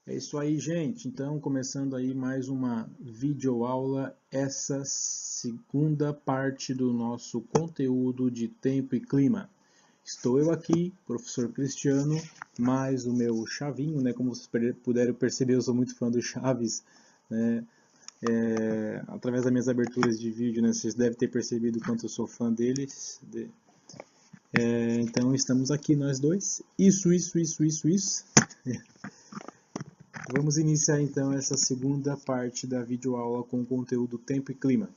É isso aí, gente. Então, começando aí mais uma videoaula, essa segunda parte do nosso conteúdo de tempo e clima. Estou eu aqui, professor Cristiano, mais o meu Chavinho, né? Como vocês puderam perceber, eu sou muito fã do Chaves, né? Através das minhas aberturas de vídeo, né? Vocês devem ter percebido o quanto eu sou fã deles. Então, estamos aqui nós dois. Isso. Vamos iniciar então essa segunda parte da videoaula com o conteúdo tempo e clima.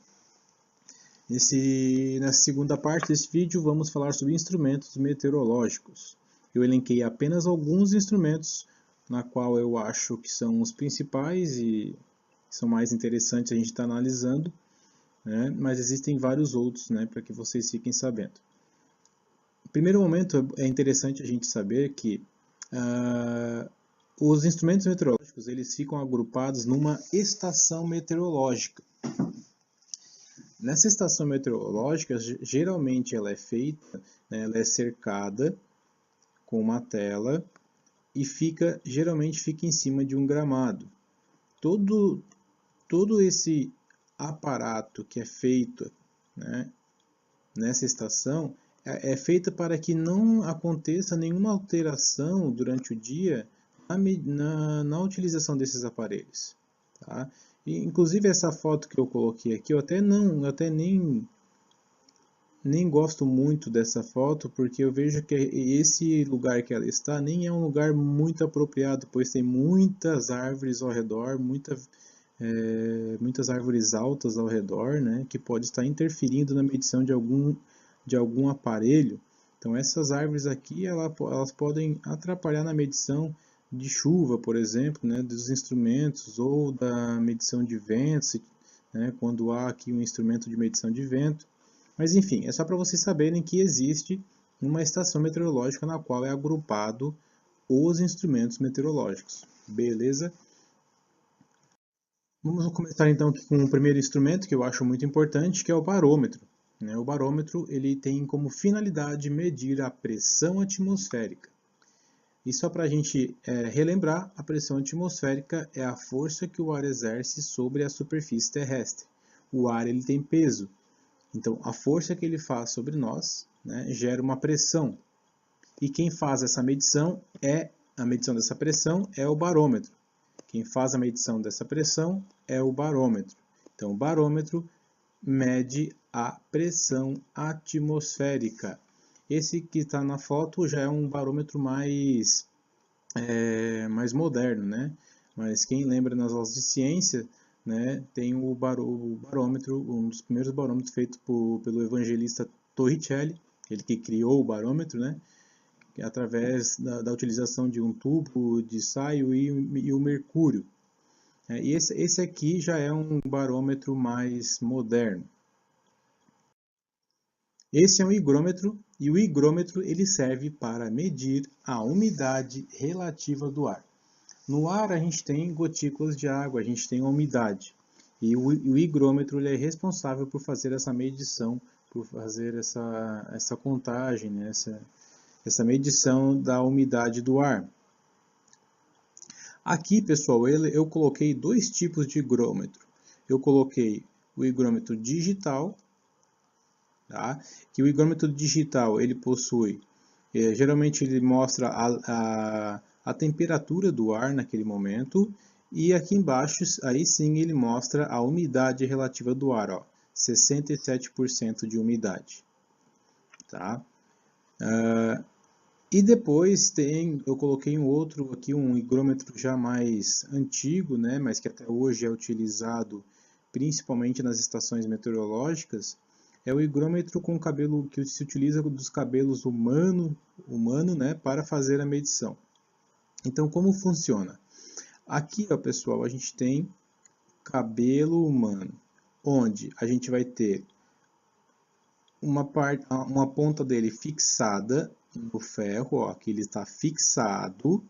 Nessa segunda parte desse vídeo vamos falar sobre instrumentos meteorológicos. Eu elenquei apenas alguns instrumentos na qual eu acho que são os principais e são mais interessantes a gente estar analisando, né? Mas existem vários outros, né, para que vocês fiquem sabendo. No primeiro momento é interessante a gente saber que os instrumentos meteorológicos eles ficam agrupados numa estação meteorológica. Nessa estação meteorológica, geralmente ela é feita, né, ela é cercada com uma tela e geralmente fica em cima de um gramado. Todo esse aparato que é feito, né, nessa estação é feita para que não aconteça nenhuma alteração durante o dia na utilização desses aparelhos. Tá? E, inclusive essa foto que eu coloquei aqui, eu até nem gosto muito dessa foto, porque eu vejo que esse lugar que ela está nem é um lugar muito apropriado, pois tem muitas árvores ao redor, muitas árvores altas ao redor, né, que pode estar interferindo na medição de algum aparelho. Então essas árvores aqui elas podem atrapalhar na medição de chuva, por exemplo, né, dos instrumentos ou da medição de ventos, né, quando há aqui um instrumento de medição de vento. Mas enfim, é só para vocês saberem que existe uma estação meteorológica na qual é agrupado os instrumentos meteorológicos. Beleza? Vamos começar então aqui com o primeiro instrumento que eu acho muito importante, que é o barômetro. O barômetro ele tem como finalidade medir a pressão atmosférica. E só para a gente relembrar, a pressão atmosférica é a força que o ar exerce sobre a superfície terrestre. O ar ele tem peso, então a força que ele faz sobre nós, né, gera uma pressão. E quem faz essa medição dessa pressão é o barômetro. Quem faz a medição dessa pressão é o barômetro. Então o barômetro mede a pressão atmosférica. Esse que está na foto já é um barômetro mais moderno, né? Mas quem lembra nas aulas de ciência, né, tem o barômetro, um dos primeiros barômetros feito pelo evangelista Torricelli, ele que criou o barômetro, né? Através da utilização de um tubo de saio e o mercúrio. E esse aqui já é um barômetro mais moderno. Esse é um higrômetro, e o higrômetro ele serve para medir a umidade relativa do ar. No ar a gente tem gotículas de água, a gente tem a umidade. E o higrômetro ele é responsável por fazer essa medição, por fazer essa contagem, né? essa medição da umidade do ar. Aqui, pessoal, eu coloquei dois tipos de higrômetro. Eu coloquei o higrômetro digital, tá? Que o higrômetro digital ele possui, geralmente ele mostra a temperatura do ar naquele momento, e aqui embaixo, aí sim, ele mostra a umidade relativa do ar, ó, 67% de umidade. Tá? E depois eu coloquei um outro aqui, um higrômetro já mais antigo, né, mas que até hoje é utilizado principalmente nas estações meteorológicas, é o higrômetro com cabelo que se utiliza dos cabelos humano, né, para fazer a medição. Então, como funciona? Aqui, ó, pessoal, a gente tem cabelo humano, onde a gente vai ter uma ponta dele fixada no ferro, ó, que ele está fixado,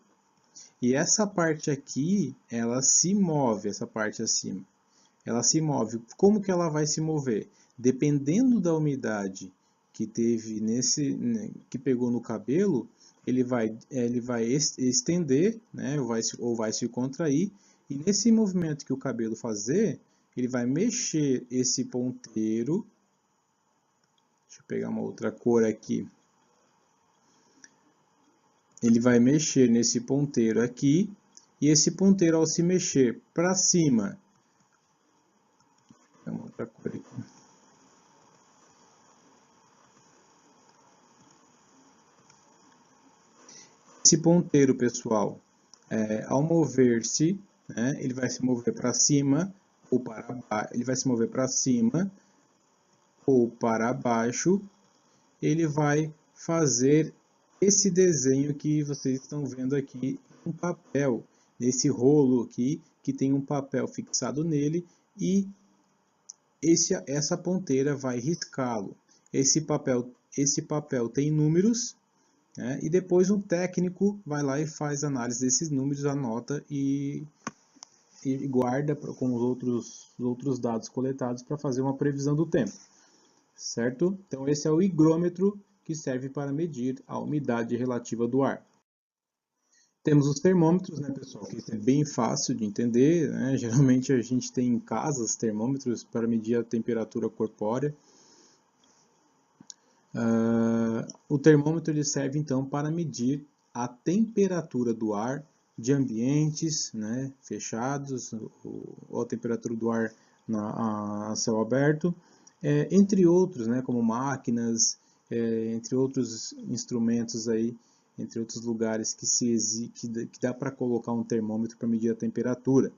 e essa parte aqui, ela se move, essa parte acima. Ela se move. Como que ela vai se mover? Dependendo da umidade que teve que pegou no cabelo, ele vai estender, né, ou vai se contrair, e nesse movimento que o cabelo fazer, ele vai mexer esse ponteiro. Deixa eu pegar uma outra cor aqui. Ele vai mexer nesse ponteiro aqui, e esse ponteiro, ao se mexer para cima, uma outra cor aqui. Esse ponteiro, pessoal, ao mover-se, né, ele vai se mover para cima ou para baixo, ele vai se mover para cima ou para baixo, ele vai fazer esse desenho que vocês estão vendo aqui no papel, nesse rolo aqui, que tem um papel fixado nele, e essa ponteira vai riscá-lo. Esse papel tem números, né, e depois um técnico vai lá e faz análise desses números, anota e guarda com os outros dados coletados para fazer uma previsão do tempo. Certo? Então esse é o higrômetro, que serve para medir a umidade relativa do ar. Temos os termômetros, né, pessoal, que isso é bem fácil de entender, né? Geralmente a gente tem em casa os termômetros para medir a temperatura corpórea. O termômetro ele serve então para medir a temperatura do ar de ambientes, né, fechados, ou a temperatura do ar a céu aberto, entre outros, né, como máquinas, entre outros instrumentos aí, entre outros lugares que dá para colocar um termômetro para medir a temperatura.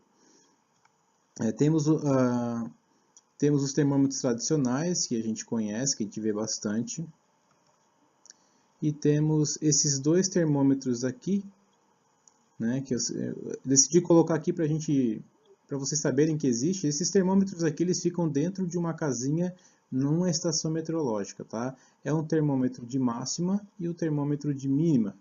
Temos os termômetros tradicionais, que a gente conhece, que a gente vê bastante. E temos esses dois termômetros aqui, né, que eu decidi colocar aqui para vocês saberem que existe. Esses termômetros aqui, eles ficam dentro de uma casinha numa estação meteorológica, tá? É um termômetro de máxima e o termômetro de mínima.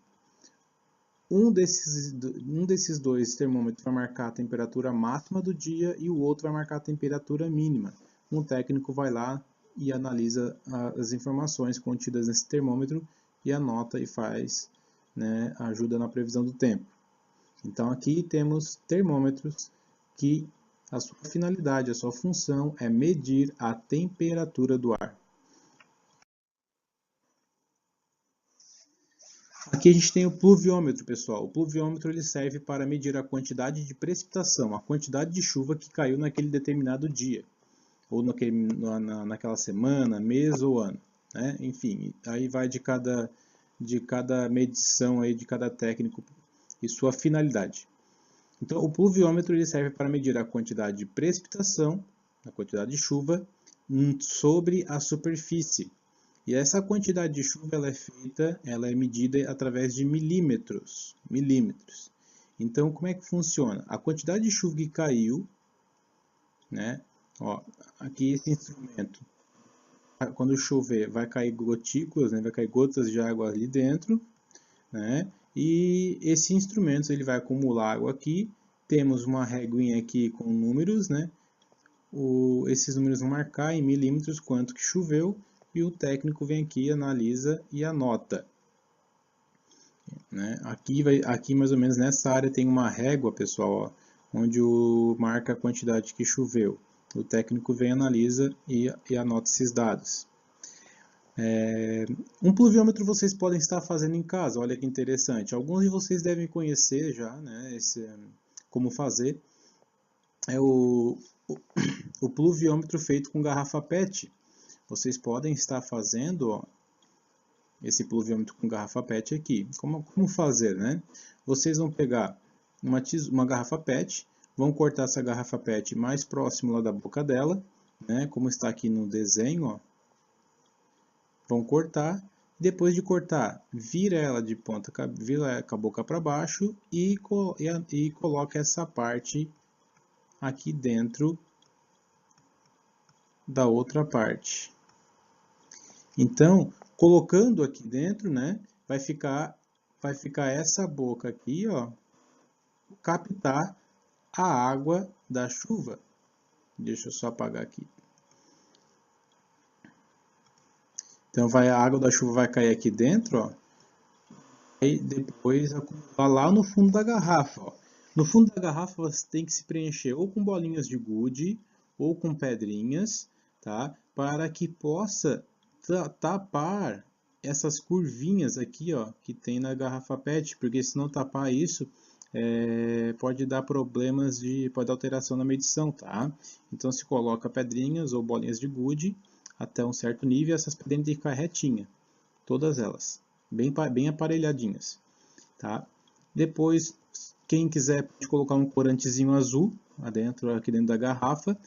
Um desses dois termômetros vai marcar a temperatura máxima do dia e o outro vai marcar a temperatura mínima. Um técnico vai lá e analisa as informações contidas nesse termômetro e anota e faz, né, ajuda na previsão do tempo. Então aqui temos termômetros que a sua finalidade, a sua função é medir a temperatura do ar. Aqui a gente tem o pluviômetro, pessoal. O pluviômetro ele serve para medir a quantidade de precipitação, a quantidade de chuva que caiu naquele determinado dia, ou naquela semana, mês ou ano, né? Enfim, aí vai de cada medição aí, de cada técnico e sua finalidade. Então, o pluviômetro ele serve para medir a quantidade de precipitação, a quantidade de chuva, sobre a superfície. E essa quantidade de chuva ela é medida através de milímetros. Então, como é que funciona? A quantidade de chuva que caiu, né? Ó, aqui esse instrumento, quando chover, vai cair gotículas, né? Vai cair gotas de água ali dentro, né? E esse instrumento ele vai acumular água aqui. Temos uma reguinha aqui com números, né? Esses números vão marcar em milímetros quanto que choveu, e o técnico vem aqui, analisa e anota. Né? Aqui mais ou menos nessa área tem uma régua, pessoal, ó, onde marca a quantidade que choveu. O técnico vem, analisa e anota esses dados. Um pluviômetro vocês podem estar fazendo em casa, olha que interessante. Alguns de vocês devem conhecer já, né, como fazer. É o pluviômetro feito com garrafa PET. Vocês podem estar fazendo, ó, esse pluviômetro com garrafa PET aqui. Como fazer, né? Vocês vão pegar uma garrafa PET, vão cortar essa garrafa PET mais próximo lá da boca dela, né, como está aqui no desenho, ó. Vão cortar, depois de cortar, vira ela vira com a boca para baixo e coloca essa parte aqui dentro da outra parte. Então, colocando aqui dentro, né, vai ficar essa boca aqui, ó, captar a água da chuva. Deixa eu só apagar aqui. Então, a água da chuva vai cair aqui dentro, ó, vai depois acumular lá no fundo da garrafa. Ó. No fundo da garrafa você tem que se preencher ou com bolinhas de gude ou com pedrinhas, tá? Para que possa tapar essas curvinhas aqui, ó, que tem na garrafa PET, porque se não tapar isso, pode dar problemas pode dar alteração na medição, tá? Então se coloca pedrinhas ou bolinhas de gude até um certo nível, essas pedrinhas têm que ficar retinhas, todas elas, bem aparelhadinhas, tá? Depois, quem quiser pode colocar um corantezinho azul aqui dentro da garrafa.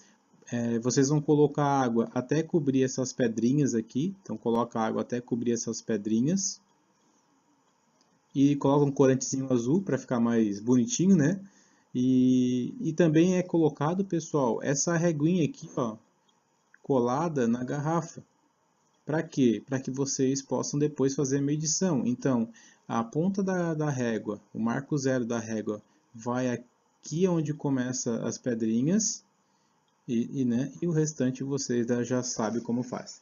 Vocês vão colocar água até cobrir essas pedrinhas aqui. Então coloca água até cobrir essas pedrinhas. E coloca um corantezinho azul para ficar mais bonitinho, né? E também é colocado, pessoal, essa reguinha aqui, ó, colada na garrafa. Para quê? Para que vocês possam depois fazer a medição. Então, a ponta da régua, o marco zero da régua, vai aqui onde começa as pedrinhas e o restante vocês já sabem como faz.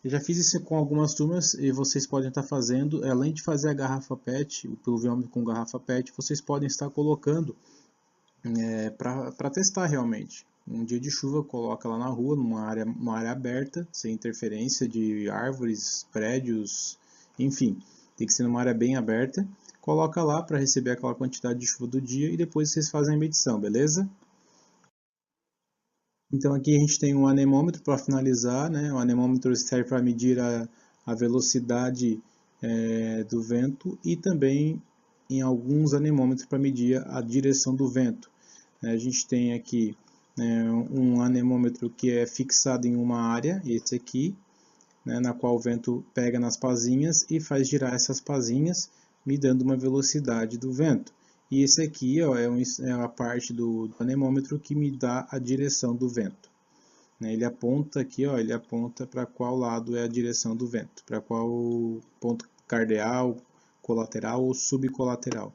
Eu já fiz isso com algumas turmas e vocês podem estar fazendo, além de fazer a garrafa PET, o pluviômetro com garrafa PET, vocês podem estar colocando para testar realmente. Um dia de chuva, coloca lá na rua, numa área aberta, sem interferência de árvores, prédios, enfim, tem que ser numa área bem aberta. Coloca lá para receber aquela quantidade de chuva do dia e depois vocês fazem a medição, beleza? Então aqui a gente tem um anemômetro para finalizar, né? O anemômetro serve para medir a velocidade do vento e também em alguns anemômetros para medir a direção do vento. A gente tem aqui um anemômetro que é fixado em uma área, esse aqui, né, na qual o vento pega nas pazinhas e faz girar essas pazinhas, me dando uma velocidade do vento. E esse aqui ó, é a parte do anemômetro que me dá a direção do vento. Ele aponta aqui, ó, ele aponta para qual lado é a direção do vento, para qual ponto cardeal, colateral ou subcolateral.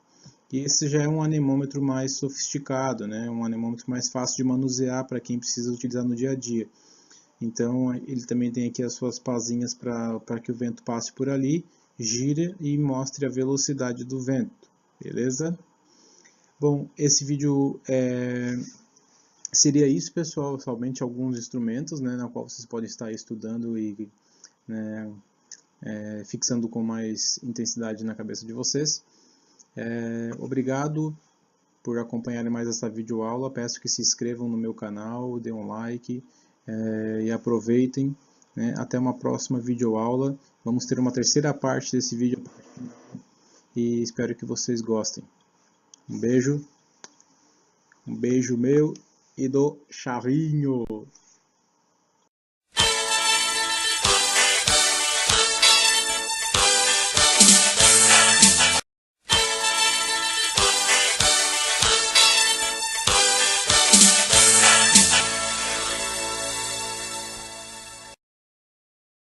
E esse já é um anemômetro mais sofisticado, né? Um anemômetro mais fácil de manusear para quem precisa utilizar no dia a dia. Então ele também tem aqui as suas pazinhas para que o vento passe por ali, gire e mostre a velocidade do vento, beleza? Bom, esse vídeo seria isso, pessoal, somente alguns instrumentos, né, na qual vocês podem estar estudando e né, fixando com mais intensidade na cabeça de vocês. Obrigado por acompanharem mais essa videoaula, peço que se inscrevam no meu canal, dêem um like e aproveitem. Né? Até uma próxima videoaula, vamos ter uma terceira parte desse vídeo e espero que vocês gostem. Um beijo meu e do Chavinho.